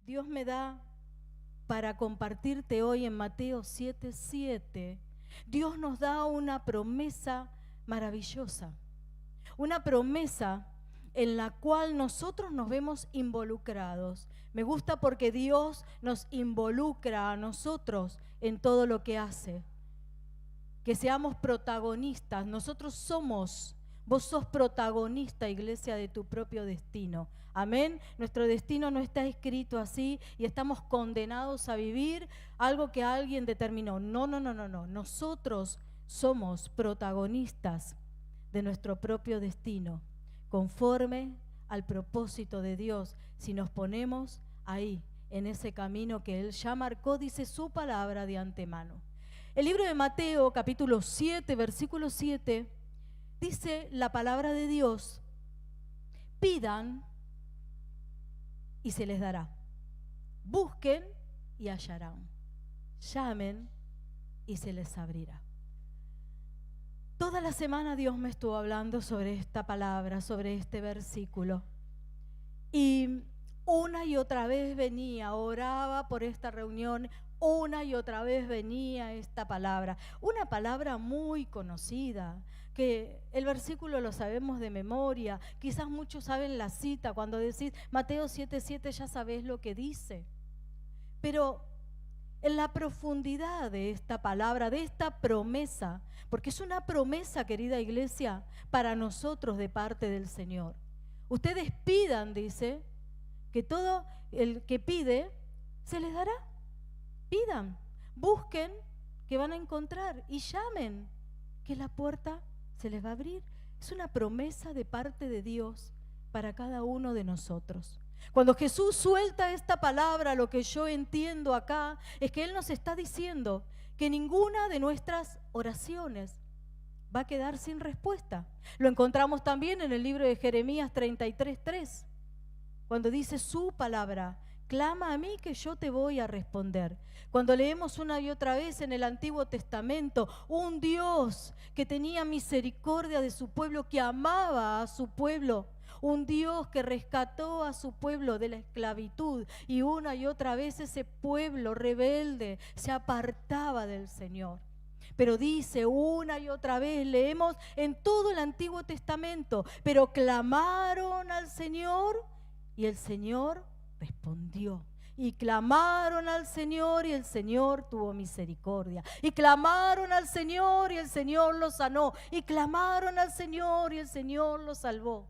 Dios me da para compartirte hoy en Mateo 7:7. Dios nos da una promesa maravillosa, una promesa en la cual nosotros nos vemos involucrados. Me gusta porque Dios nos involucra a nosotros en todo lo que hace. Que seamos protagonistas. Vos sos protagonista, iglesia, de tu propio destino. Amén. Nuestro destino no está escrito así y estamos condenados a vivir algo que alguien determinó. No. Nosotros somos protagonistas de nuestro propio destino, conforme al propósito de Dios, si nos ponemos ahí, en ese camino que Él ya marcó, dice su palabra de antemano. El libro de Mateo, capítulo 7, versículo 7, dice la palabra de Dios: pidan y se les dará, busquen y hallarán, llamen y se les abrirá. Toda la semana Dios me estuvo hablando sobre esta palabra, sobre este versículo. Y una y otra vez venía, oraba por esta reunión, una y otra vez venía esta palabra. Una palabra muy conocida, que el versículo lo sabemos de memoria. Quizás muchos saben la cita, cuando decís Mateo 7:7 ya sabés lo que dice. Pero en la profundidad de esta palabra, de esta promesa, porque es una promesa, querida iglesia, para nosotros de parte del Señor. Ustedes pidan, dice, que todo el que pide se les dará. Pidan, busquen, que van a encontrar, y llamen, que la puerta se les va a abrir. Es una promesa de parte de Dios para cada uno de nosotros. Cuando Jesús suelta esta palabra, lo que yo entiendo acá es que Él nos está diciendo que ninguna de nuestras oraciones va a quedar sin respuesta. Lo encontramos también en el libro de Jeremías 33:3, cuando dice su palabra: clama a mí que yo te voy a responder. Cuando leemos una y otra vez en el Antiguo Testamento, un Dios que tenía misericordia de su pueblo, que amaba a su pueblo, un Dios que rescató a su pueblo de la esclavitud, y una y otra vez ese pueblo rebelde se apartaba del Señor. Pero dice una y otra vez, leemos en todo el Antiguo Testamento, pero clamaron al Señor y el Señor respondió. Y clamaron al Señor y el Señor tuvo misericordia. Y clamaron al Señor y el Señor los sanó. Y clamaron al Señor y el Señor los salvó.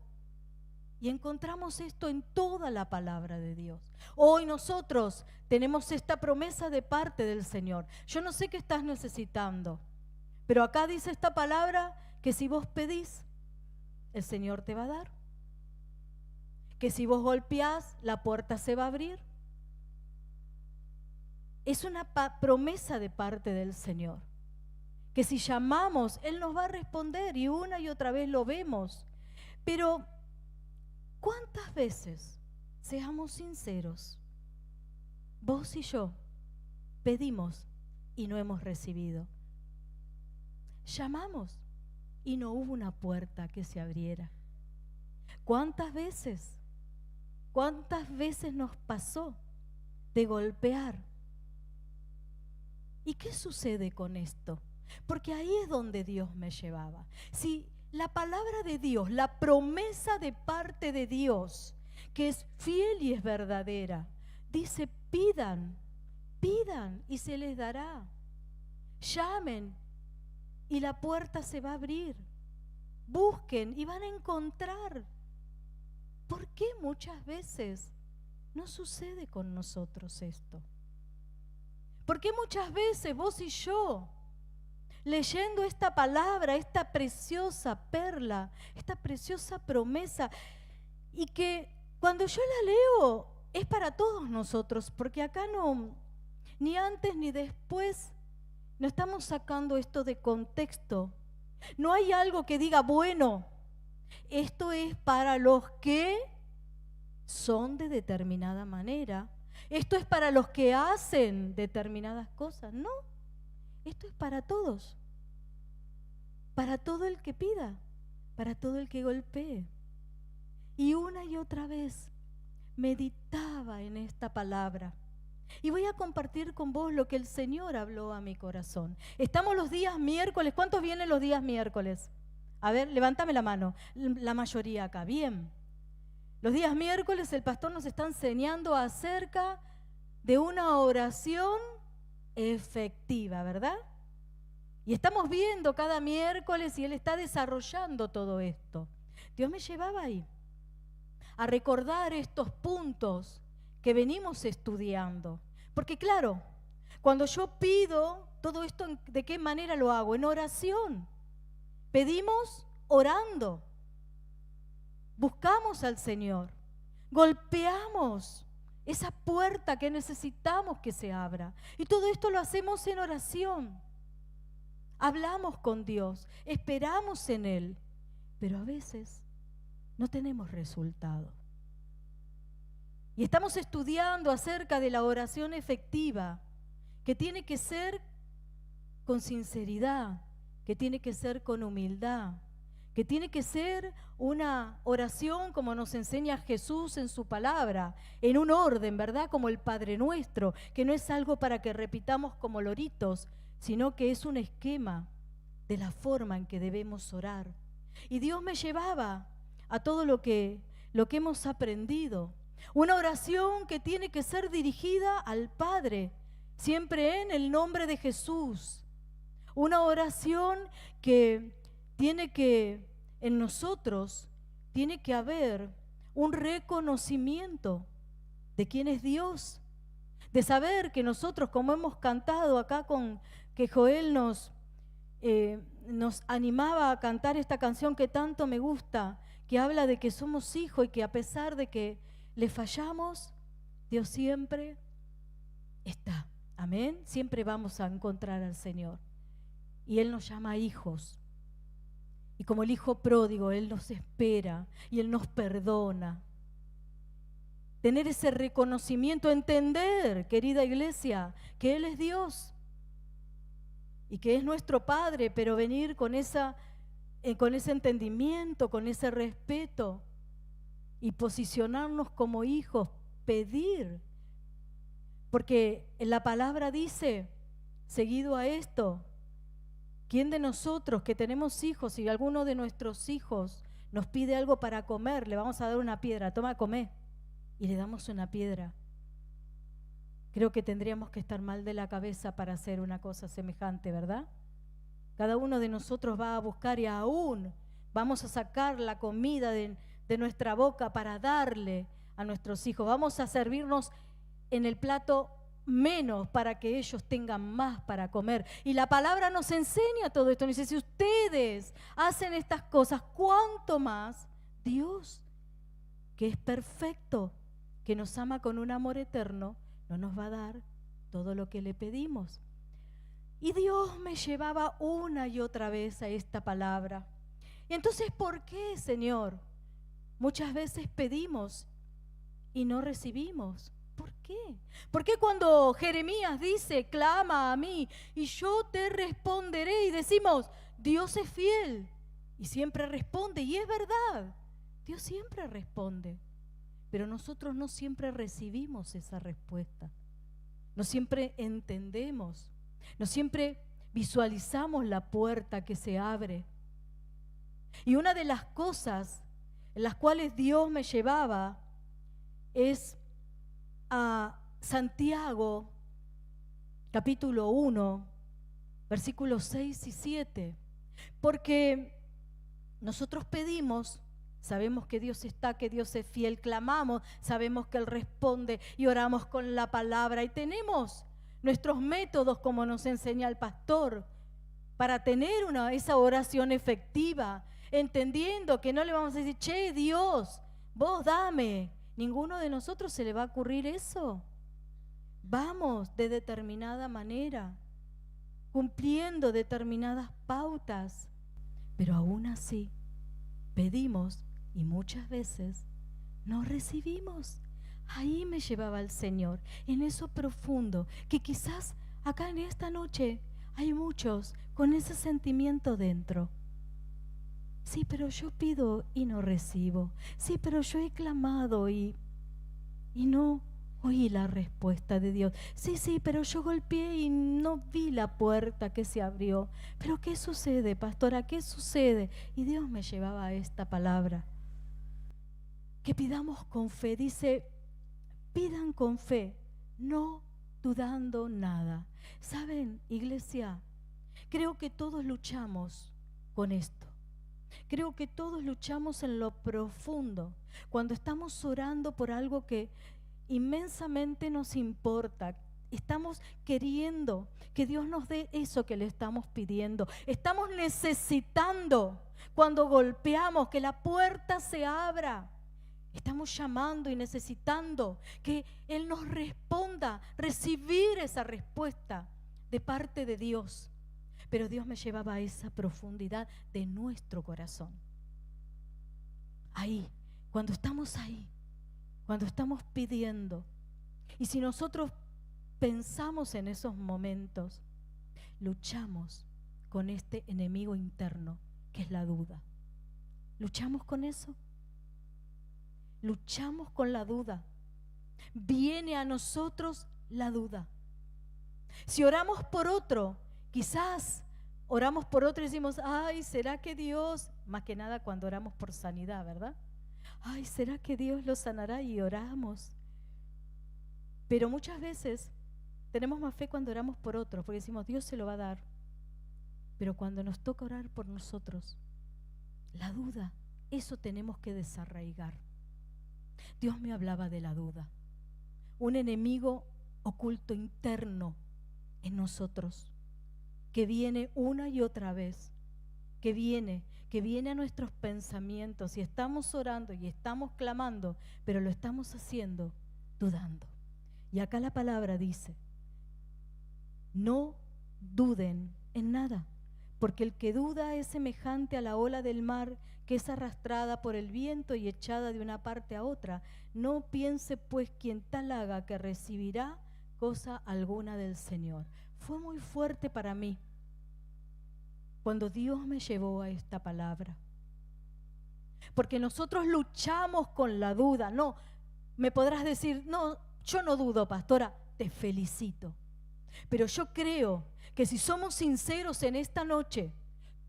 Y encontramos esto en toda la palabra de Dios. Hoy nosotros tenemos esta promesa de parte del Señor. Yo no sé qué estás necesitando, pero acá dice esta palabra que si vos pedís, el Señor te va a dar. Que si vos golpeás, la puerta se va a abrir. Es una promesa de parte del Señor. Que si llamamos, Él nos va a responder, y una y otra vez lo vemos. Pero ¿cuántas veces, seamos sinceros, vos y yo pedimos y no hemos recibido? Llamamos y no hubo una puerta que se abriera. ¿Cuántas veces nos pasó de golpear? ¿Y qué sucede con esto? Porque ahí es donde Dios me llevaba. Si la palabra de Dios, la promesa de parte de Dios, que es fiel y es verdadera, dice: pidan, pidan y se les dará. Llamen y la puerta se va a abrir. Busquen y van a encontrar. ¿Por qué muchas veces no sucede con nosotros esto? ¿Por qué muchas veces vos y yo, leyendo esta palabra, esta preciosa perla, esta preciosa promesa, y que cuando yo la leo es para todos nosotros, porque acá no, ni antes ni después, no estamos sacando esto de contexto. No hay algo que diga, bueno, esto es para los que son de determinada manera, esto es para los que hacen determinadas cosas. No, esto es para todos, para todo el que pida, para todo el que golpee. Y una y otra vez meditaba en esta palabra. Y voy a compartir con vos lo que el Señor habló a mi corazón. Estamos los días miércoles. ¿Cuántos vienen los días miércoles? A ver, levántame la mano. La mayoría acá. Bien. Los días miércoles el pastor nos está enseñando acerca de una oración efectiva, ¿verdad? Y estamos viendo cada miércoles y Él está desarrollando todo esto. Dios me llevaba ahí a recordar estos puntos que venimos estudiando. Porque claro, cuando yo pido todo esto, ¿de qué manera lo hago? En oración. Pedimos orando. Buscamos al Señor. Golpeamos esa puerta que necesitamos que se abra. Y todo esto lo hacemos en oración. Hablamos con Dios, esperamos en Él, pero a veces no tenemos resultado. Y estamos estudiando acerca de la oración efectiva, que tiene que ser con sinceridad, que tiene que ser con humildad, que tiene que ser una oración como nos enseña Jesús en su palabra, en un orden, ¿verdad? Como el Padre Nuestro, que no es algo para que repitamos como loritos, sino que es un esquema de la forma en que debemos orar. Y Dios me llevaba a todo lo que hemos aprendido. Una oración que tiene que ser dirigida al Padre, siempre en el nombre de Jesús. Una oración que tiene que, en nosotros, tiene que haber un reconocimiento de quién es Dios, de saber que nosotros, como hemos cantado acá que Joel nos animaba a cantar esta canción que tanto me gusta, que habla de que somos hijos y que a pesar de que le fallamos, Dios siempre está. Amén. Siempre vamos a encontrar al Señor. Y Él nos llama hijos. Y como el hijo pródigo, Él nos espera y Él nos perdona. Tener ese reconocimiento, entender, querida iglesia, que Él es Dios y que es nuestro Padre, pero venir con ese entendimiento, con ese respeto y posicionarnos como hijos, pedir. Porque la palabra dice, seguido a esto, ¿quién de nosotros que tenemos hijos y alguno de nuestros hijos nos pide algo para comer, le vamos a dar una piedra, toma, come, y le damos una piedra? Creo que tendríamos que estar mal de la cabeza para hacer una cosa semejante, ¿verdad? Cada uno de nosotros va a buscar y aún vamos a sacar la comida de nuestra boca para darle a nuestros hijos. Vamos a servirnos en el plato menos para que ellos tengan más para comer. Y la palabra nos enseña todo esto. Nos dice, si ustedes hacen estas cosas, ¿cuánto más Dios, que es perfecto, que nos ama con un amor eterno, no nos va a dar todo lo que le pedimos? Y Dios me llevaba una y otra vez a esta palabra. Y entonces, ¿por qué, Señor? Muchas veces pedimos y no recibimos. ¿Por qué? ¿Por qué cuando Jeremías dice, clama a mí y yo te responderé? Y decimos, Dios es fiel y siempre responde. Y es verdad, Dios siempre responde. Pero nosotros no siempre recibimos esa respuesta. No siempre entendemos. No siempre visualizamos la puerta que se abre. Y una de las cosas en las cuales Dios me llevaba es a Santiago, capítulo 1, versículos 6 y 7. Porque nosotros pedimos, sabemos que Dios está, que Dios es fiel, clamamos, sabemos que Él responde y oramos con la palabra y tenemos nuestros métodos, como nos enseña el pastor, para tener esa oración efectiva, entendiendo que no le vamos a decir, che, Dios, vos dame. Ninguno de nosotros se le va a ocurrir eso. Vamos de determinada manera, cumpliendo determinadas pautas, pero aún así pedimos y muchas veces no recibimos. Ahí me llevaba el Señor, en eso profundo, que quizás acá en esta noche hay muchos con ese sentimiento dentro. Sí, pero yo pido y no recibo. Sí, pero yo he clamado y y no oí la respuesta de Dios. Sí, pero yo golpeé y no vi la puerta que se abrió. Pero ¿qué sucede, pastora? ¿Qué sucede? Y Dios me llevaba a esta palabra. Que pidamos con fe. Dice, pidan con fe, no dudando nada. ¿Saben, iglesia? Creo que todos luchamos con esto. Creo que todos luchamos en lo profundo. Cuando estamos orando por algo que inmensamente nos importa, estamos queriendo que Dios nos dé eso que le estamos pidiendo. Estamos necesitando, cuando golpeamos, que la puerta se abra. Estamos llamando y necesitando que Él nos responda, recibir esa respuesta de parte de Dios. Pero Dios me llevaba a esa profundidad de nuestro corazón. Ahí, cuando estamos ahí, cuando estamos pidiendo, y si nosotros pensamos en esos momentos, luchamos con este enemigo interno que es la duda. ¿Luchamos con eso? Luchamos con la duda. Viene a nosotros la duda. Si oramos por otro, quizás oramos por otro y decimos, ay, ¿será que Dios? Más que nada cuando oramos por sanidad, ¿verdad? Ay, ¿será que Dios lo sanará? Y oramos. Pero muchas veces tenemos más fe cuando oramos por otros, porque decimos, Dios se lo va a dar. Pero cuando nos toca orar por nosotros, la duda, eso tenemos que desarraigar. Dios me hablaba de la duda, un enemigo oculto interno en nosotros, que viene una y otra vez, que viene a nuestros pensamientos, y estamos orando y estamos clamando, pero lo estamos haciendo dudando. Y acá la palabra dice, no duden en nada, porque el que duda es semejante a la ola del mar, que es arrastrada por el viento y echada de una parte a otra. No piense pues quien tal haga que recibirá cosa alguna del Señor. Fue muy fuerte para mí cuando Dios me llevó a esta palabra, porque nosotros luchamos con la duda. No, me podrás decir, no, yo no dudo, pastora, te felicito, pero yo creo que si somos sinceros en esta noche,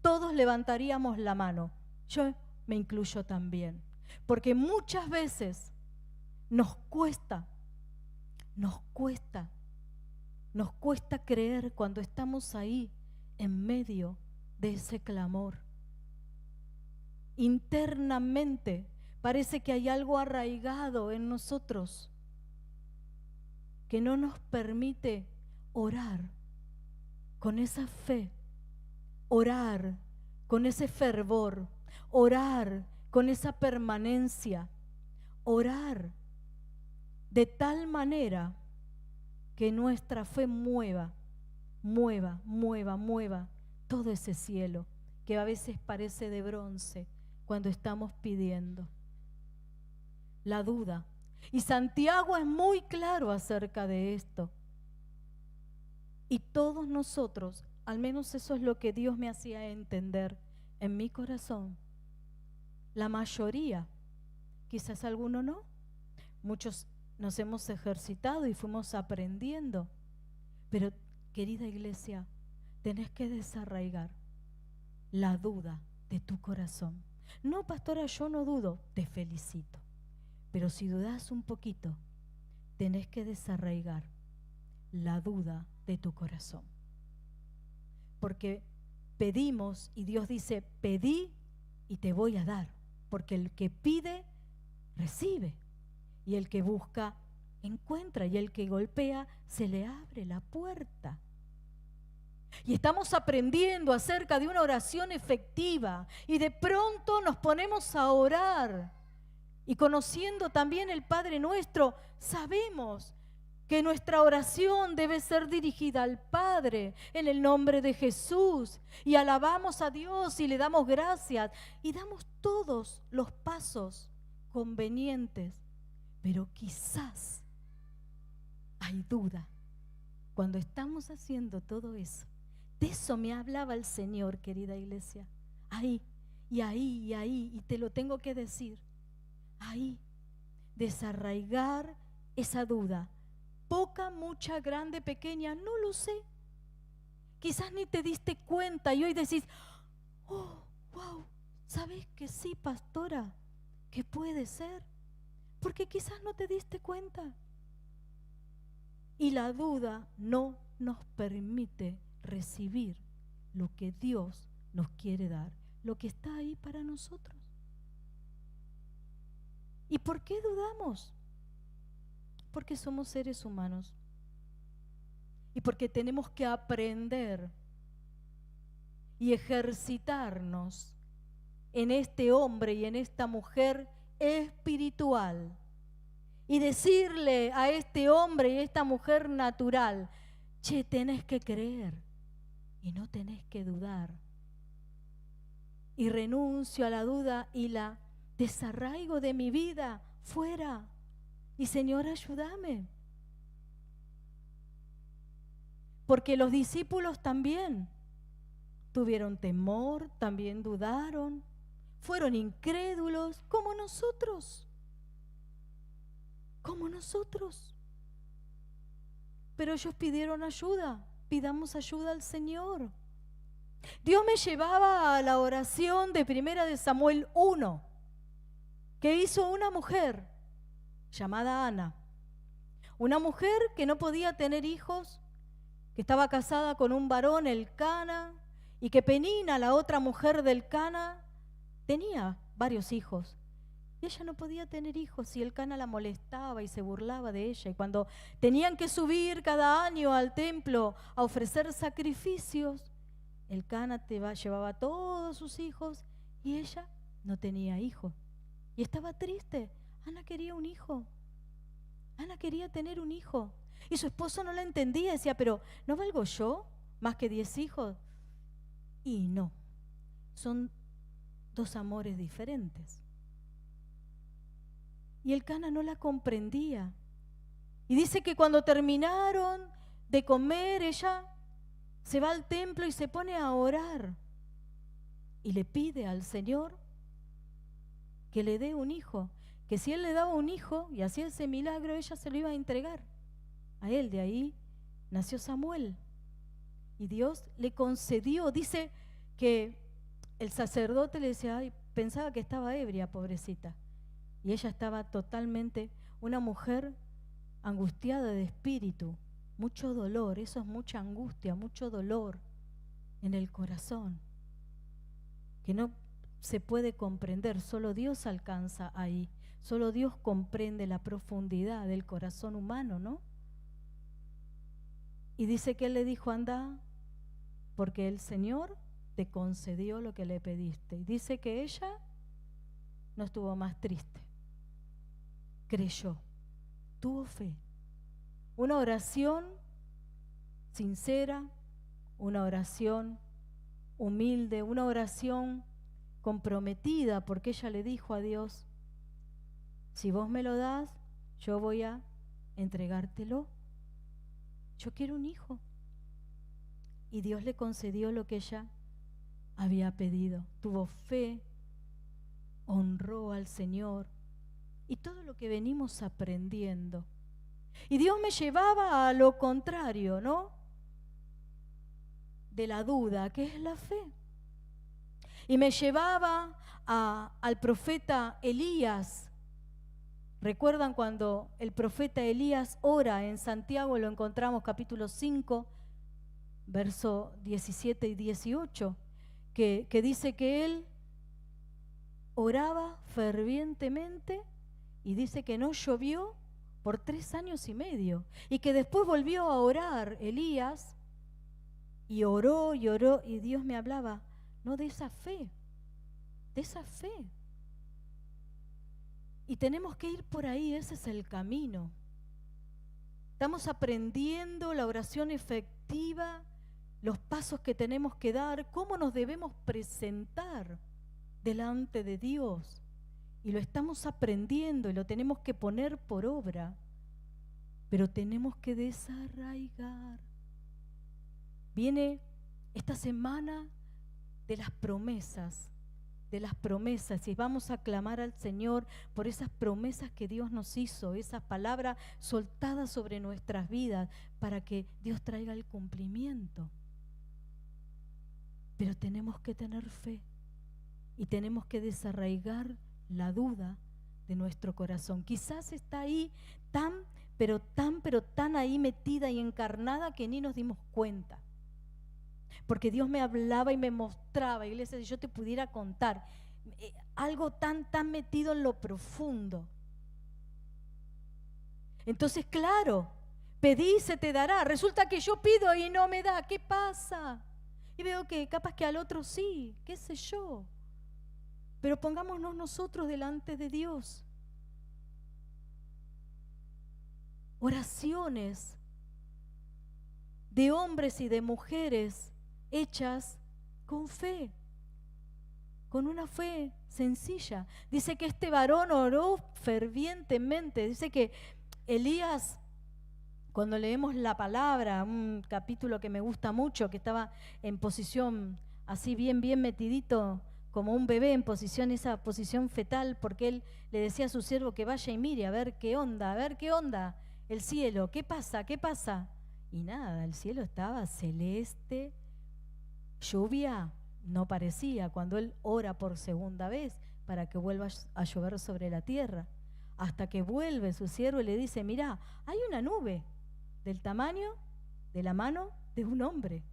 todos levantaríamos la mano. Yo me incluyo también, porque muchas veces nos cuesta creer cuando estamos ahí en medio de ese clamor. Internamente parece que hay algo arraigado en nosotros que no nos permite orar con esa fe, orar con ese fervor, orar con esa permanencia, orar de tal manera que nuestra fe mueva todo ese cielo que a veces parece de bronce cuando estamos pidiendo. La duda. Y Santiago es muy claro acerca de esto. Y todos nosotros, al menos eso es lo que Dios me hacía entender en mi corazón, la mayoría, quizás alguno no, muchos nos hemos ejercitado y fuimos aprendiendo, pero querida iglesia, tenés que desarraigar la duda de tu corazón. No, pastora, yo no dudo, te felicito, pero si dudas un poquito, tenés que desarraigar la duda de tu corazón, porque pedimos y Dios dice, pedí y te voy a dar, porque el que pide, recibe, y el que busca, encuentra, y el que golpea, se le abre la puerta. Y estamos aprendiendo acerca de una oración efectiva, y de pronto nos ponemos a orar, y conociendo también el Padre Nuestro, sabemos que nuestra oración debe ser dirigida al Padre en el nombre de Jesús, y alabamos a Dios y le damos gracias y damos todos los pasos convenientes, pero quizás hay duda cuando estamos haciendo todo eso. De eso me hablaba el Señor, querida iglesia. Ahí, y te lo tengo que decir. Ahí, desarraigar esa duda? Poca, mucha, grande, pequeña, no lo sé. Quizás ni te diste cuenta y hoy decís, oh, wow, ¿sabes que sí, pastora? Que puede ser. Porque quizás no te diste cuenta. Y la duda no nos permite recibir lo que Dios nos quiere dar, lo que está ahí para nosotros. ¿Y por qué dudamos? Porque somos seres humanos. Y porque tenemos que aprender y ejercitarnos en este hombre y en esta mujer espiritual. Y decirle a este hombre y a esta mujer natural, che, tenés que creer y no tenés que dudar. Y renuncio a la duda y la desarraigo de mi vida fuera. Y Señor, ayúdame. Porque los discípulos también tuvieron temor, también dudaron, fueron incrédulos como nosotros. Como nosotros. Pero ellos pidieron ayuda. Pidamos ayuda al Señor. Dios me llevaba a la oración de 1 de Samuel 1, que hizo una mujer llamada Ana. Una mujer que no podía tener hijos, que estaba casada con un varón, Elcana, y que Penina, la otra mujer de Elcana, tenía varios hijos. Y ella no podía tener hijos y Elcana la molestaba y se burlaba de ella. Y cuando tenían que subir cada año al templo a ofrecer sacrificios, Elcana llevaba a todos sus hijos y ella no tenía hijos. Y estaba triste. Ana quería un hijo. Ana quería tener un hijo. Y su esposo no la entendía. Decía, pero ¿no valgo yo más que 10 hijos? Y no. Son dos amores diferentes. Y Elcana no la comprendía. Y dice que cuando terminaron de comer, ella se va al templo y se pone a orar. Y le pide al Señor que le dé un hijo. Que si Él le daba un hijo y hacía ese milagro, ella se lo iba a entregar a él. De ahí nació Samuel. Y Dios le concedió. Dice que el sacerdote le decía, ay, pensaba que estaba ebria, pobrecita. Y ella estaba totalmente, una mujer angustiada de espíritu, mucho dolor, eso es mucha angustia, mucho dolor en el corazón, que no se puede comprender, solo Dios alcanza ahí, solo Dios comprende la profundidad del corazón humano, ¿no? Y dice que Él le dijo, anda, porque el Señor te concedió lo que le pediste. Y dice que ella no estuvo más triste. Creyó, tuvo fe. Una oración sincera, una oración humilde, una oración comprometida, porque ella le dijo a Dios, si vos me lo das, yo voy a entregártelo. Yo quiero un hijo. Y Dios le concedió lo que ella había pedido. Tuvo fe, honró al Señor. Y todo lo que venimos aprendiendo. Y Dios me llevaba a lo contrario, ¿no? De la duda, que es la fe. Y me llevaba al profeta Elías. ¿Recuerdan cuando el profeta Elías ora en Santiago? Lo encontramos capítulo 5, verso 17 y 18, que dice que él oraba fervientemente. Y dice que no llovió por 3 años y medio. Y que después volvió a orar Elías. Y oró y oró. Y Dios me hablaba, no, de esa fe. De esa fe. Y tenemos que ir por ahí, ese es el camino. Estamos aprendiendo la oración efectiva, los pasos que tenemos que dar, cómo nos debemos presentar delante de Dios. Y lo estamos aprendiendo y lo tenemos que poner por obra, pero tenemos que desarraigar. Viene esta semana de las promesas, de las promesas y vamos a clamar al Señor por esas promesas que Dios nos hizo, esas palabras soltadas sobre nuestras vidas para que Dios traiga el cumplimiento. Pero tenemos que tener fe y tenemos que desarraigar la duda de nuestro corazón. Quizás está ahí pero tan ahí metida y encarnada que ni nos dimos cuenta. Porque Dios me hablaba y me mostraba, iglesia, si yo te pudiera contar, algo tan metido en lo profundo. Entonces, claro, pedí y se te dará. Resulta que yo pido y no me da. ¿Qué pasa? Y veo que capaz que al otro sí, qué sé yo. Pero pongámonos nosotros delante de Dios. Oraciones de hombres y de mujeres hechas con fe, con una fe sencilla. Dice que este varón oró fervientemente. Dice que Elías, cuando leemos la palabra, un capítulo que me gusta mucho, que estaba en posición así bien metidito, como un bebé en posición, esa posición fetal, porque él le decía a su siervo que vaya y mire a ver qué onda, el cielo, ¿qué pasa? Y nada, el cielo estaba celeste, lluvia no parecía, cuando él ora por segunda vez para que vuelva a llover sobre la tierra, hasta que vuelve su siervo y le dice, mirá, hay una nube del tamaño de la mano de un hombre.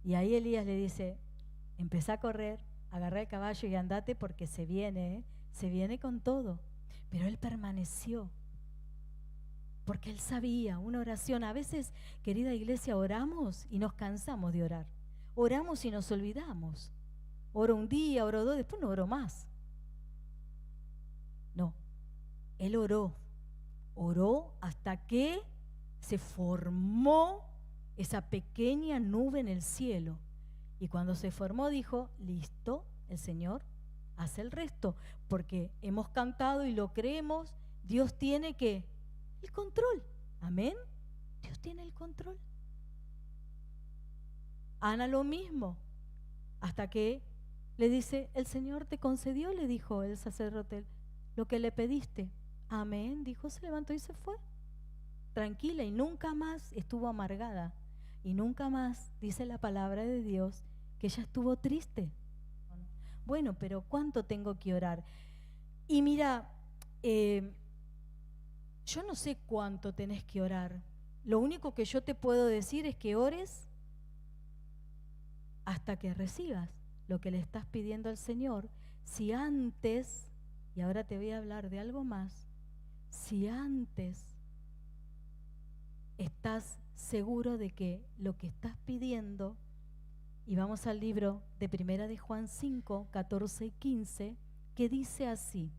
Y ahí Elías le dice, empezá a correr, agarrá el caballo y andate porque se viene con todo. Pero él permaneció, porque él sabía, una oración. A veces, querida iglesia, oramos y nos cansamos de orar. Oramos y nos olvidamos. Oro un día, oro dos, después no oro más. No, él oró hasta que se formó esa pequeña nube en el cielo. Y cuando se formó dijo, listo, el Señor hace el resto, porque hemos cantado y lo creemos, Dios tiene el control. Amén. Dios tiene el control. Ana lo mismo, hasta que le dice, el Señor te concedió, le dijo el sacerdote, lo que le pediste. Amén, dijo, se levantó y se fue. Tranquila, y nunca más estuvo amargada. Y nunca más, dice la palabra de Dios, que ella estuvo triste. Bueno, pero ¿cuánto tengo que orar? Y mira, yo no sé cuánto tenés que orar. Lo único que yo te puedo decir es que ores hasta que recibas lo que le estás pidiendo al Señor. Si antes, y ahora te voy a hablar de algo más, si antes estás seguro de que lo que estás pidiendo, y vamos al libro de Primera de Juan 5, 14 y 15, que dice así,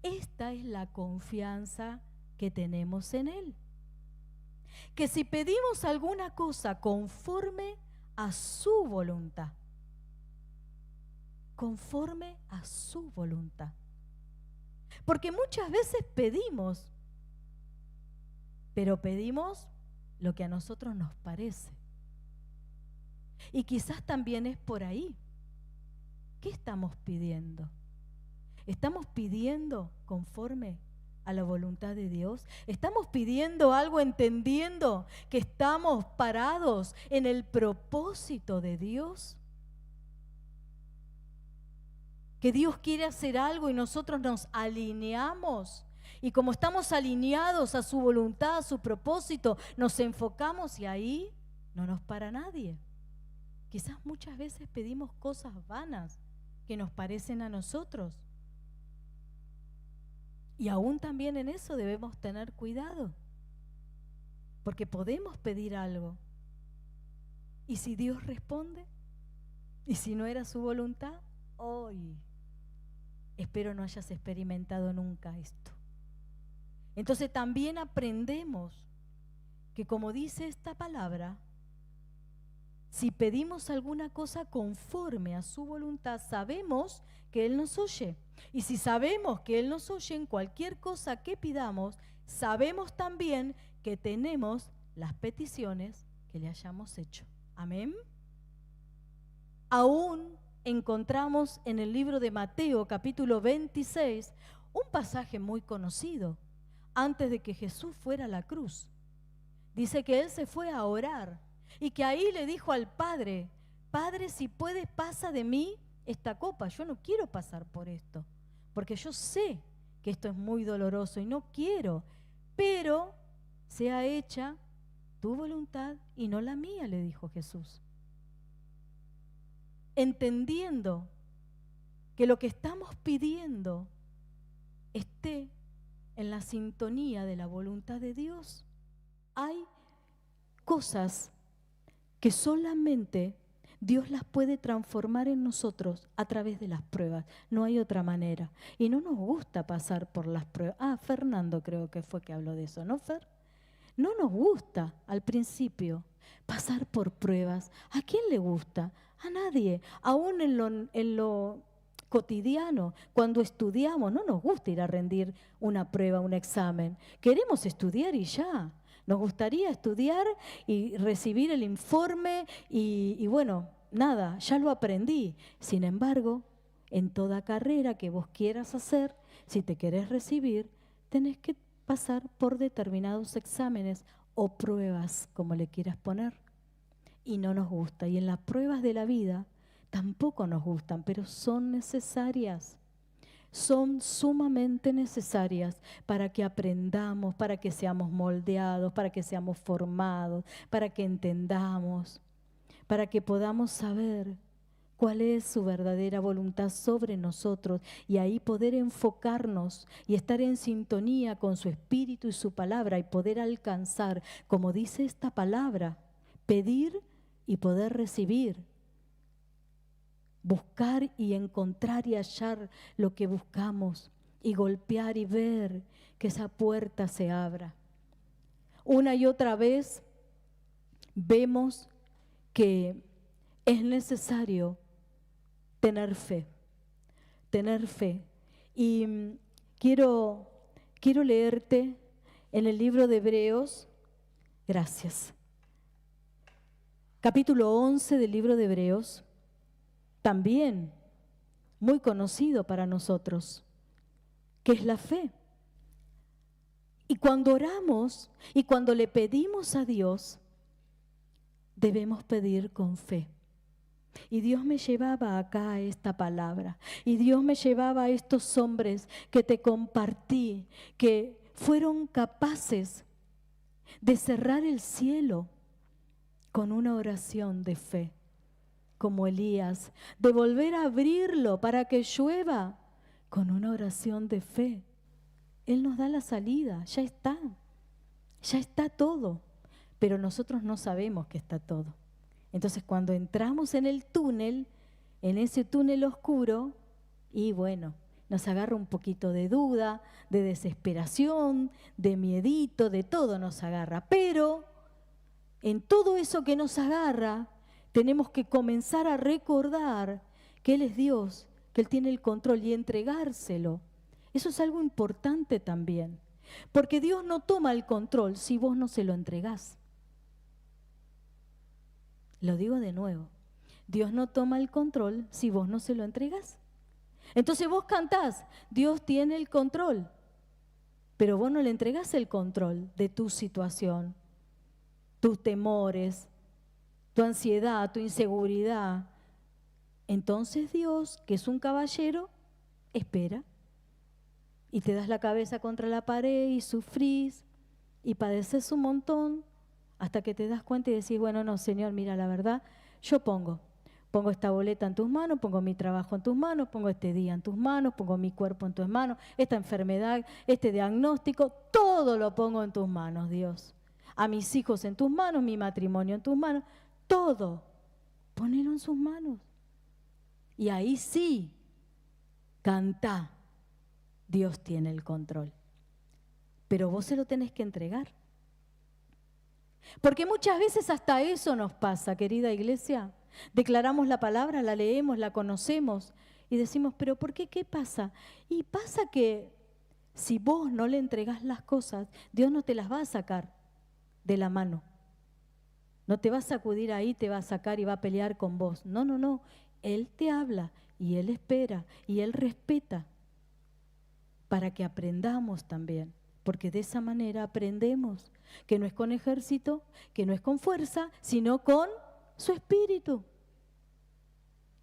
esta es la confianza que tenemos en Él, que si pedimos alguna cosa conforme a su voluntad, conforme a su voluntad, porque muchas veces pedimos, pero pedimos lo que a nosotros nos parece. Y quizás también es por ahí. ¿Qué estamos pidiendo? ¿Estamos pidiendo conforme a la voluntad de Dios? ¿Estamos pidiendo algo entendiendo que estamos parados en el propósito de Dios? Que Dios quiere hacer algo y nosotros nos alineamos. Y como estamos alineados a su voluntad, a su propósito, nos enfocamos y ahí no nos para nadie. Quizás muchas veces pedimos cosas vanas que nos parecen a nosotros. Y aún también en eso debemos tener cuidado. Porque podemos pedir algo. ¿Y si Dios responde? ¿Y si no era su voluntad? Hoy. Espero no hayas experimentado nunca esto. Entonces también aprendemos que, como dice esta palabra, si pedimos alguna cosa conforme a su voluntad, sabemos que Él nos oye. Y si sabemos que Él nos oye en cualquier cosa que pidamos, sabemos también que tenemos las peticiones que le hayamos hecho. Amén. Aún encontramos en el libro de Mateo, capítulo 26, un pasaje muy conocido, antes de que Jesús fuera a la cruz. Dice que Él se fue a orar y que ahí le dijo al Padre: Padre, si puedes, pasa de mí esta copa. Yo no quiero pasar por esto, porque yo sé que esto es muy doloroso y no quiero, pero sea hecha tu voluntad y no la mía, le dijo Jesús. Entendiendo que lo que estamos pidiendo esté en la sintonía de la voluntad de Dios. Hay cosas que solamente Dios las puede transformar en nosotros a través de las pruebas. No hay otra manera. Y no nos gusta pasar por las pruebas. Fernando creo que fue que habló de eso, ¿no, Fer? No nos gusta al principio pasar por pruebas. ¿A quién le gusta? A nadie. Aún en lo cotidiano, cuando estudiamos, no nos gusta ir a rendir una prueba, un examen. Queremos estudiar y ya. Nos gustaría estudiar y recibir el informe y bueno, nada, ya lo aprendí. Sin embargo, en toda carrera que vos quieras hacer, si te querés recibir, tenés que pasar por determinados exámenes o pruebas, como le quieras poner. Y no nos gusta. Y en las pruebas de la vida tampoco nos gustan, pero son necesarias. Son sumamente necesarias para que aprendamos, para que seamos moldeados, para que seamos formados, para que entendamos, para que podamos saber cuál es su verdadera voluntad sobre nosotros y ahí poder enfocarnos y estar en sintonía con su espíritu y su palabra y poder alcanzar, como dice esta palabra, pedir y poder recibir. Buscar y encontrar y hallar lo que buscamos y golpear y ver que esa puerta se abra. Una y otra vez vemos que es necesario tener fe. Y quiero leerte en el libro de Hebreos, gracias, capítulo 11 del libro de Hebreos, también muy conocido para nosotros, que es la fe. Y cuando oramos y cuando le pedimos a Dios, debemos pedir con fe. Y Dios me llevaba acá a esta palabra, y Dios me llevaba a estos hombres que te compartí, que fueron capaces de cerrar el cielo con una oración de fe, como Elías, de volver a abrirlo para que llueva con una oración de fe. Él nos da la salida, ya está todo, pero nosotros no sabemos que está todo. Entonces cuando entramos en el túnel, en ese túnel oscuro, y bueno, nos agarra un poquito de duda, de desesperación, de miedito, de todo nos agarra, pero en todo eso que nos agarra, tenemos que comenzar a recordar que Él es Dios, que Él tiene el control y entregárselo. Eso es algo importante también, porque Dios no toma el control si vos no se lo entregás. Lo digo de nuevo, Dios no toma el control si vos no se lo entregás. Entonces vos cantás, Dios tiene el control, pero vos no le entregás el control de tu situación, tus temores, tu ansiedad, tu inseguridad. Entonces Dios, que es un caballero, espera y te das la cabeza contra la pared y sufrís y padeces un montón hasta que te das cuenta y decís, bueno, no, Señor, mira, la verdad, yo pongo esta boleta en tus manos, pongo mi trabajo en tus manos, pongo este día en tus manos, pongo mi cuerpo en tus manos, esta enfermedad, este diagnóstico, todo lo pongo en tus manos, Dios. A mis hijos en tus manos, mi matrimonio en tus manos, todo, ponelo en sus manos. Y ahí sí, cantá, Dios tiene el control. Pero vos se lo tenés que entregar. Porque muchas veces hasta eso nos pasa, querida iglesia. Declaramos la palabra, la leemos, la conocemos y decimos, pero ¿por qué? ¿Qué pasa? Y pasa que si vos no le entregás las cosas, Dios no te las va a sacar de la mano. No te va a sacudir ahí, te va a sacar y va a pelear con vos. No, no, no. Él te habla y Él espera y Él respeta para que aprendamos también, porque de esa manera aprendemos que no es con ejército, que no es con fuerza, sino con su espíritu.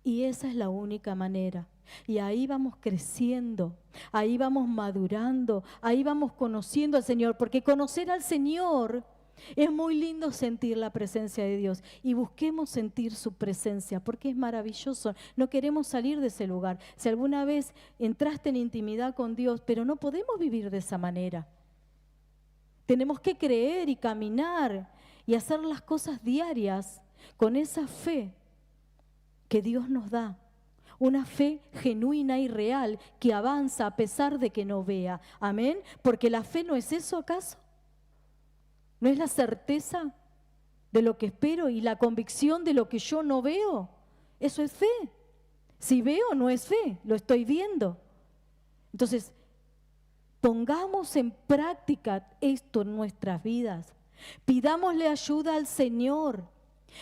Y esa es la única manera. Y ahí vamos creciendo, ahí vamos madurando, ahí vamos conociendo al Señor, porque conocer al Señor es muy lindo, sentir la presencia de Dios, y busquemos sentir su presencia porque es maravilloso. No queremos salir de ese lugar. Si alguna vez entraste en intimidad con Dios, pero no podemos vivir de esa manera. Tenemos que creer y caminar y hacer las cosas diarias con esa fe que Dios nos da. Una fe genuina y real que avanza a pesar de que no vea. Amén. Porque la fe no es eso, ¿acaso? ¿No es la certeza de lo que espero y la convicción de lo que yo no veo? Eso es fe. Si veo, no es fe, lo estoy viendo. Entonces, pongamos en práctica esto en nuestras vidas. Pidámosle ayuda al Señor.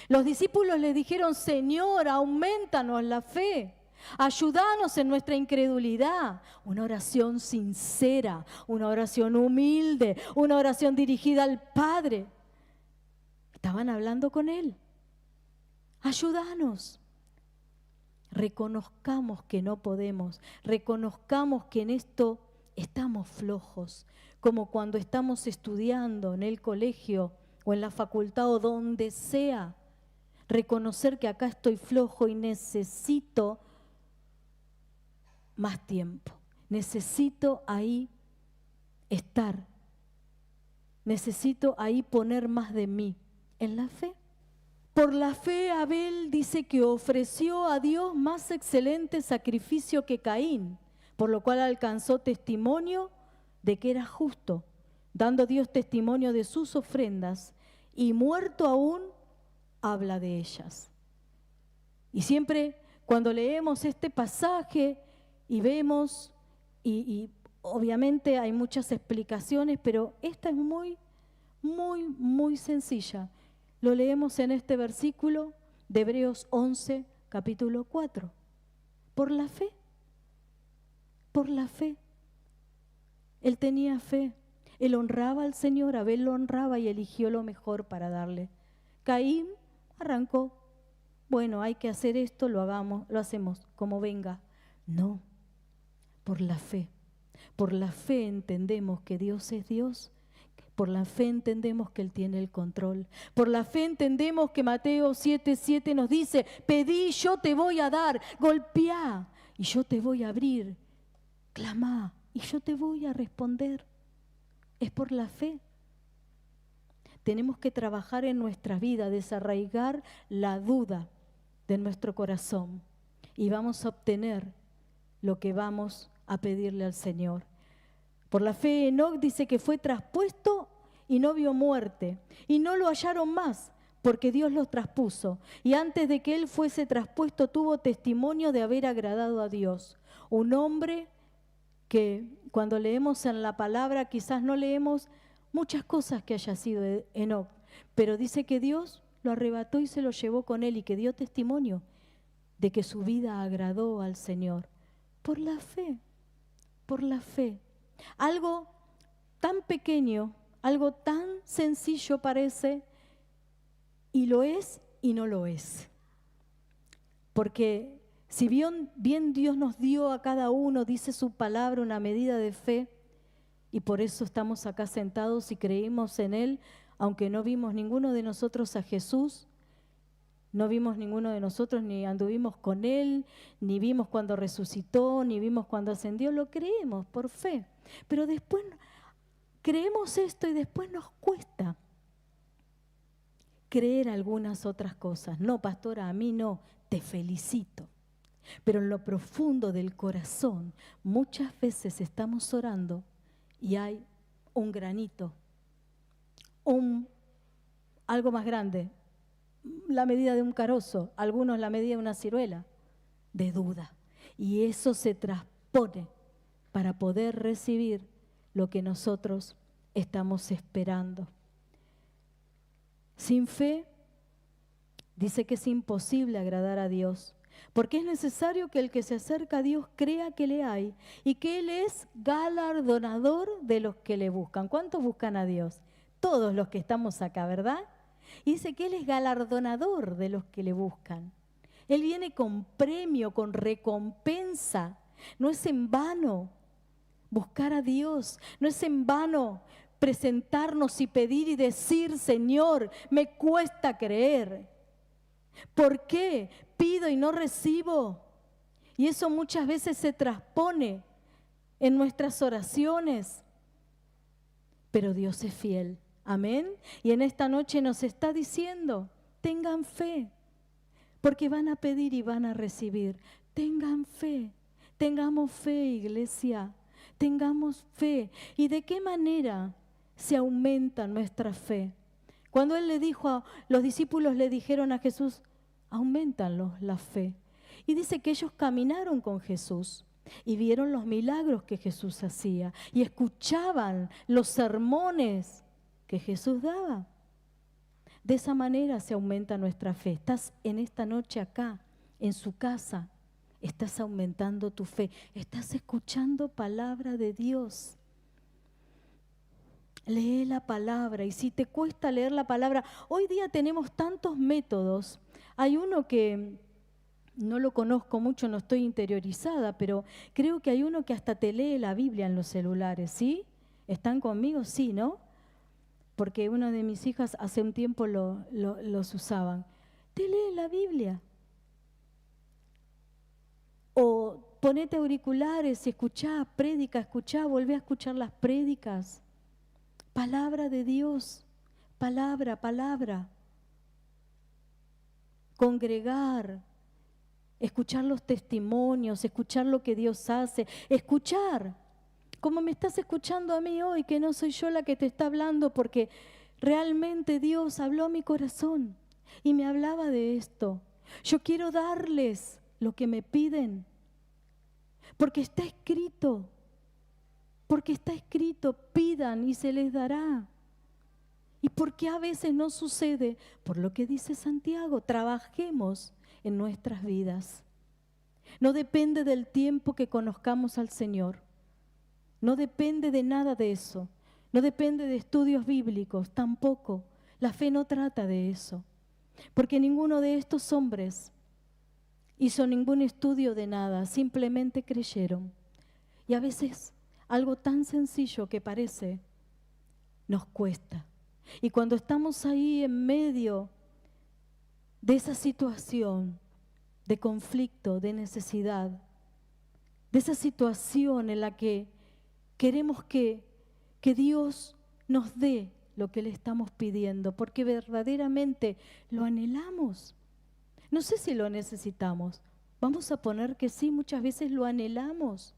Los discípulos le dijeron: Señor, aumentanos la fe. Ayúdanos en nuestra incredulidad. Una oración sincera, una oración humilde, una oración dirigida al Padre. Estaban hablando con Él. Ayúdanos. Reconozcamos que no podemos, reconozcamos que en esto estamos flojos, como cuando estamos estudiando en el colegio o en la facultad o donde sea. Reconocer que acá estoy flojo y necesito más tiempo. Necesito ahí estar. Necesito ahí poner más de mí en la fe. Por la fe Abel dice que ofreció a Dios más excelente sacrificio que Caín, por lo cual alcanzó testimonio de que era justo, dando Dios testimonio de sus ofrendas, y muerto aún habla de ellas. Y siempre cuando leemos este pasaje y vemos, y obviamente hay muchas explicaciones, pero esta es muy sencilla. Lo leemos en este versículo de Hebreos 11, capítulo 4. Por la fe. Por la fe. Él tenía fe. Él honraba al Señor, Abel lo honraba y eligió lo mejor para darle. Caín arrancó. Bueno, hay que hacer esto, lo hacemos como venga. No, por la fe. Por la fe entendemos que Dios es Dios. Por la fe entendemos que Él tiene el control. Por la fe entendemos que Mateo 7:7 nos dice: pedí y yo te voy a dar, golpeá y yo te voy a abrir, clamá y yo te voy a responder. Es por la fe. Tenemos que trabajar en nuestra vida, desarraigar la duda de nuestro corazón y vamos a obtener lo que vamos a pedirle al Señor. Por la fe Enoc dice que fue traspuesto y no vio muerte, y no lo hallaron más, porque Dios los traspuso. Y antes de que él fuese traspuesto tuvo testimonio de haber agradado a Dios. Un hombre que cuando leemos en la palabra quizás no leemos muchas cosas que haya sido Enoc, pero dice que Dios lo arrebató y se lo llevó con él y que dio testimonio de que su vida agradó al Señor. Por la fe, por la fe. Algo tan pequeño, algo tan sencillo parece, y lo es y no lo es. Porque si bien Dios nos dio a cada uno, dice su palabra, una medida de fe, y por eso estamos acá sentados y creímos en Él, aunque no vimos ninguno de nosotros a Jesús, no vimos ninguno de nosotros, ni anduvimos con Él, ni vimos cuando resucitó, ni vimos cuando ascendió, lo creemos por fe. Pero después creemos esto y después nos cuesta creer algunas otras cosas. No, pastora, a mí no, te felicito. Pero en lo profundo del corazón, muchas veces estamos orando y hay un granito, algo más grande, la medida de un carozo, algunos la medida de una ciruela, de duda. Y eso se transpone para poder recibir lo que nosotros estamos esperando. Sin fe, dice que es imposible agradar a Dios, Porque es necesario que el que se acerca a Dios crea que le hay y que Él es galardonador de los que le buscan. ¿Cuántos buscan a Dios? Todos los que estamos acá, ¿verdad? Y dice que Él es galardonador de los que le buscan. Él viene con premio, con recompensa. No es en vano buscar a Dios, no es en vano presentarnos y pedir y decir, Señor, me cuesta creer. ¿Por qué pido y no recibo? Y eso muchas veces se transpone en nuestras oraciones. Pero Dios es fiel. Amén. Y en esta noche nos está diciendo, tengan fe, porque van a pedir y van a recibir. Tengan fe. Tengamos fe, iglesia. Tengamos fe. ¿Y de qué manera se aumenta nuestra fe? Cuando Él le dijo, los discípulos le dijeron a Jesús, auméntanos la fe. Y dice que ellos caminaron con Jesús y vieron los milagros que Jesús hacía y escuchaban los sermones que Jesús daba. De esa manera se aumenta nuestra fe. Estás en esta noche acá, en su casa, estás aumentando tu fe, estás escuchando palabra de Dios. Lee la palabra, y si te cuesta leer la palabra, hoy día tenemos tantos métodos. Hay uno que no lo conozco mucho, no estoy interiorizada, pero creo que hay uno que hasta te lee la Biblia en los celulares, ¿sí? ¿Están conmigo? Sí, ¿no? Porque una de mis hijas hace un tiempo los usaban. Te lee la Biblia. O ponete auriculares y escuchá, prédica, escuchá, volvé a escuchar las prédicas. Palabra de Dios, palabra. Congregar, escuchar los testimonios, escuchar lo que Dios hace, escuchar, como me estás escuchando a mí hoy, que no soy yo la que te está hablando, porque realmente Dios habló a mi corazón y me hablaba de esto. Yo quiero darles lo que me piden, porque está escrito, pidan y se les dará. ¿Y por qué a veces no sucede? Por lo que dice Santiago, trabajemos en nuestras vidas. No depende del tiempo que conozcamos al Señor. No depende de nada de eso. No depende de estudios bíblicos, tampoco. La fe no trata de eso. Porque ninguno de estos hombres hizo ningún estudio de nada, simplemente creyeron. Y a veces algo tan sencillo que parece, nos cuesta. Y cuando estamos ahí en medio de esa situación de conflicto, de necesidad, de esa situación en la que queremos que Dios nos dé lo que le estamos pidiendo, porque verdaderamente lo anhelamos. No sé si lo necesitamos. Vamos a poner que sí, muchas veces lo anhelamos.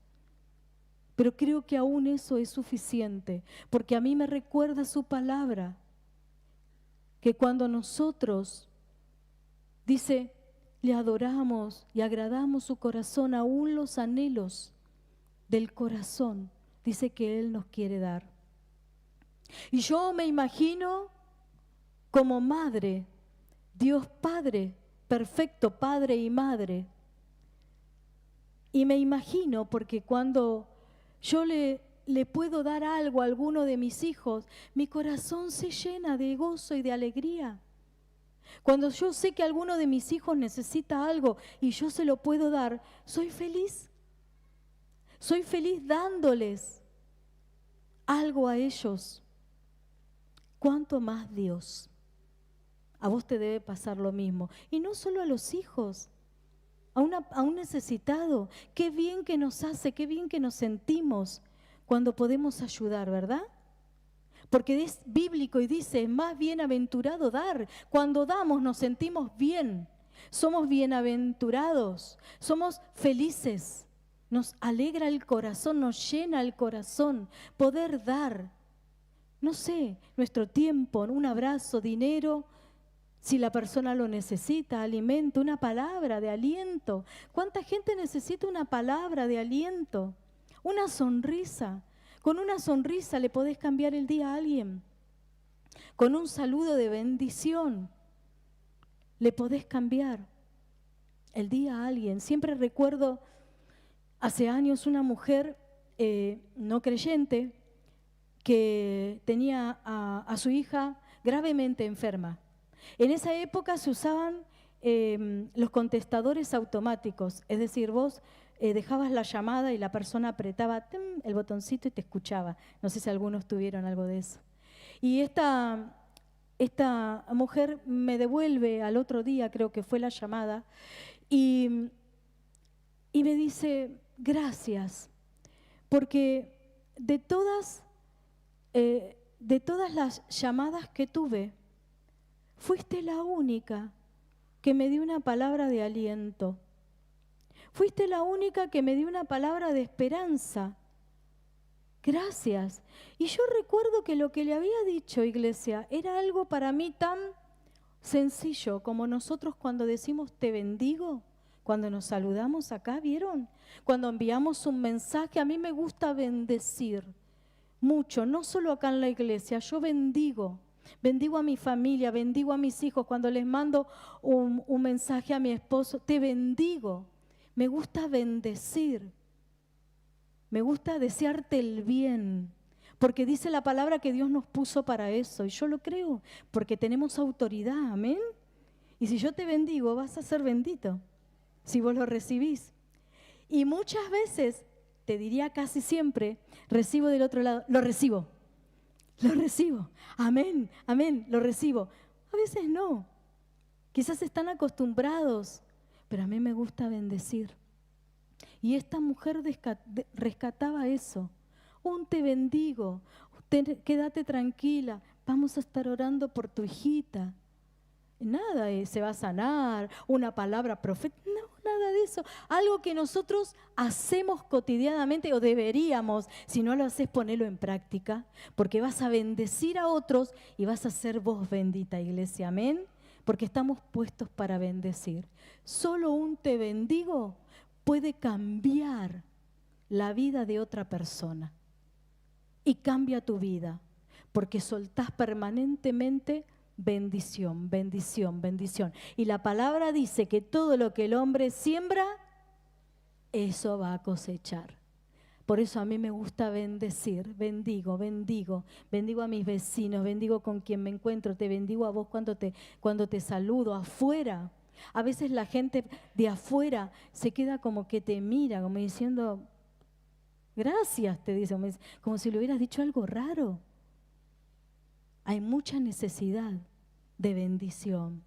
Pero creo que aún eso es suficiente, porque a mí me recuerda su palabra, que cuando nosotros, dice, le adoramos y agradamos su corazón, aún los anhelos del corazón, dice que Él nos quiere dar. Y yo me imagino como madre, Dios Padre, perfecto Padre y Madre. Y me imagino porque cuando yo le puedo dar algo a alguno de mis hijos, mi corazón se llena de gozo y de alegría. Cuando yo sé que alguno de mis hijos necesita algo y yo se lo puedo dar, soy feliz. Soy feliz dándoles algo a ellos. ¿Cuánto más Dios? A vos te debe pasar lo mismo. Y no solo a los hijos, a un necesitado. Qué bien que nos hace, qué bien que nos sentimos cuando podemos ayudar, ¿verdad? Porque es bíblico y dice, es más bienaventurado dar. Cuando damos nos sentimos bien, somos bienaventurados, somos felices. Nos alegra el corazón, nos llena el corazón poder dar, no sé, nuestro tiempo, un abrazo, dinero, si la persona lo necesita, alimento, una palabra de aliento. ¿Cuánta gente necesita una palabra de aliento? Una sonrisa. Con una sonrisa le podés cambiar el día a alguien. Con un saludo de bendición le podés cambiar. el día a alguien. Siempre recuerdo hace años una mujer no creyente que tenía a su hija gravemente enferma. En esa época se usaban los contestadores automáticos, es decir, vos dejabas la llamada y la persona apretaba el botoncito y te escuchaba. No sé si algunos tuvieron algo de eso. Y esta mujer me devuelve al otro día, creo que fue la llamada, y me dice, gracias, porque de todas las llamadas que tuve, fuiste la única que me dio una palabra de aliento. Fuiste la única que me dio una palabra de esperanza. Gracias. Y yo recuerdo que lo que le había dicho, iglesia, era algo para mí tan sencillo como nosotros cuando decimos te bendigo, cuando nos saludamos acá, ¿vieron? Cuando enviamos un mensaje, a mí me gusta bendecir mucho, no solo acá en la iglesia, yo bendigo a mi familia, bendigo a mis hijos, cuando les mando un mensaje a mi esposo, te bendigo. Me gusta bendecir, me gusta desearte el bien, porque dice la palabra que Dios nos puso para eso, y yo lo creo, porque tenemos autoridad, amén. Y si yo te bendigo, vas a ser bendito, si vos lo recibís. Y muchas veces, te diría casi siempre, recibo del otro lado, lo recibo, amén, amén, lo recibo. A veces no, quizás están acostumbrados, pero a mí me gusta bendecir. Y esta mujer rescataba eso. Te bendigo, quédate tranquila, vamos a estar orando por tu hijita. Nada se va a sanar, una palabra profética, no, nada de eso. Algo que nosotros hacemos cotidianamente o deberíamos, si no lo haces, ponelo en práctica, porque vas a bendecir a otros y vas a ser vos bendita, iglesia, amén. Porque estamos puestos para bendecir. Solo un te bendigo puede cambiar la vida de otra persona. Y cambia tu vida, porque soltás permanentemente bendición, bendición, bendición. Y la palabra dice que todo lo que el hombre siembra, eso va a cosechar. Por eso a mí me gusta bendecir, bendigo a mis vecinos, bendigo con quien me encuentro, te bendigo a vos cuando te saludo afuera. A veces la gente de afuera se queda como que te mira, como diciendo, gracias, te dice, como si le hubieras dicho algo raro. Hay mucha necesidad de bendición.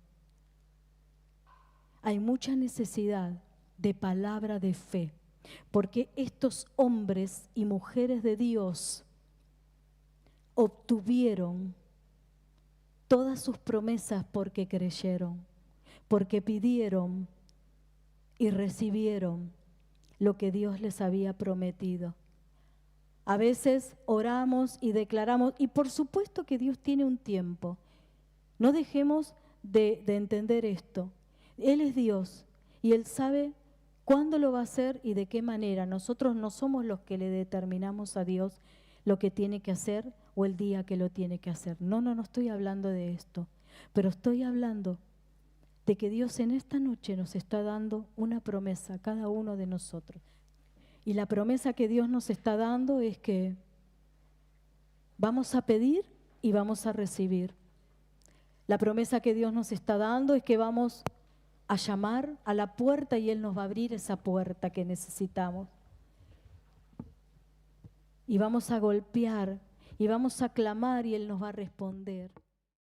Hay mucha necesidad de palabra de fe. Porque estos hombres y mujeres de Dios obtuvieron todas sus promesas porque creyeron, porque pidieron y recibieron lo que Dios les había prometido. A veces oramos y declaramos, y por supuesto que Dios tiene un tiempo. No dejemos de entender esto. Él es Dios y Él sabe ¿cuándo lo va a hacer y de qué manera? Nosotros no somos los que le determinamos a Dios lo que tiene que hacer o el día que lo tiene que hacer. No estoy hablando de esto, pero estoy hablando de que Dios en esta noche nos está dando una promesa a cada uno de nosotros. Y la promesa que Dios nos está dando es que vamos a pedir y vamos a recibir. La promesa que Dios nos está dando es que vamos a llamar a la puerta y Él nos va a abrir esa puerta que necesitamos. Y vamos a golpear y vamos a clamar y Él nos va a responder.